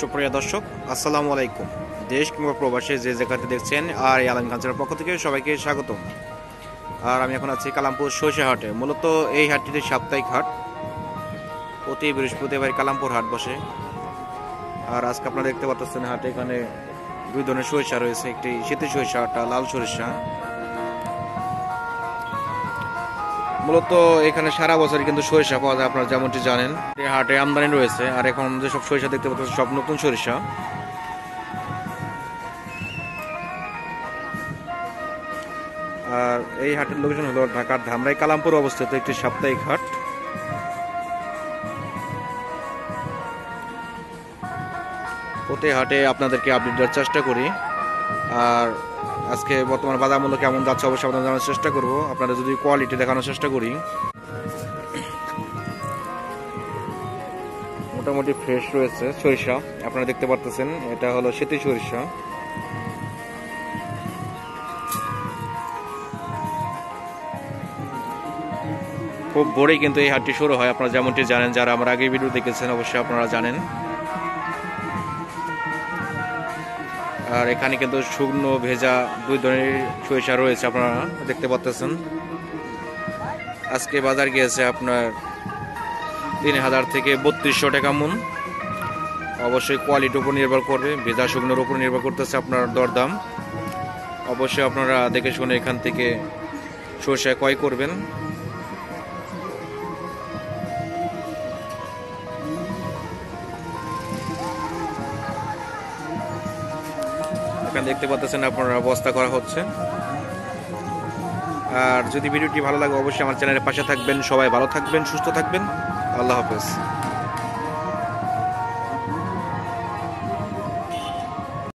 সুপ্রিয় দর্শক, আসসালামু আলাইকুম। দেশ কিংবা প্রবাসে যে জায়গাতে দেখছেন আর এই আলম কালচারের পক্ষ থেকে সবাইকে স্বাগতম। আর আমি এখন আছি কালামপুর সরিষা হাটে। মূলত এই হাটটিতে সাপ্তাহিক হাট, প্রতি বৃহস্পতিবার কালামপুর হাট বসে। আর আজকে আপনারা দেখতে পাচ্ছেন হাটে এখানে দুই ধরনের সরিষা রয়েছে, একটি শীতের সরিষা, একটা লাল সরিষা। মূলত এখানে সারা বছর কিন্তু সরিষা পাওয়া যায়, আপনারা যেমনটি জানেন। এই হাটে আমদানি রয়েছে, আর এখন যেসব সরিষা দেখতে পাচ্ছেন সব নতুন সরিষা। আর এই হাটের লোকেশন হলো ঢাকার ধামরাই কালামপুর অবস্থিত একটি সাপ্তাহিক হাট। প্রতি হাটে আপনাদেরকে আপডেট দেওয়ার চেষ্টা করি। আর আজকে বর্তমান বাজার মূল্য কেমন যাচ্ছে অবশ্যই আপনাদের জানার চেষ্টা করব, আপনাদের যদি কোয়ালিটি দেখানোর চেষ্টা করি। মোটামুটি ফ্রেশ রয়েছে সরিষা, আপনারা দেখতে পাচ্ছেন এটা হলো শীতের সরিষা। খুব ভোরেই কিন্তু এই হাটটি শুরু হয়, আপনারা যেমনটি জানেন, যারা আমার আগে ভিডিও দেখেছেন অবশ্যই আপনারা জানেন। আর এখানে কিন্তু শুকনো ভেজা দুই ধরনের সরিষা রয়েছে, আপনারা দেখতে পাচ্ছেন। আজকে বাজার গিয়েছে আপনার 3000 থেকে 3200 টাকা মন। অবশ্যই কোয়ালিটির উপর নির্ভর করবে, ভেজা শুকনোর উপর নির্ভর করতেছে আপনার দরদাম। অবশ্যই আপনারা দেখে শুনে এখান থেকে সরিষা ক্রয় করবেন। এখানে দেখতে পাচ্ছেন আপনারা বস্তা করা হচ্ছে। আর যদি ভিডিওটি ভালো লাগে অবশ্যই আমার চ্যানেলের পাশে থাকবেন। সবাই ভালো থাকবেন, সুস্থ থাকবেন। আল্লাহ হাফেজ।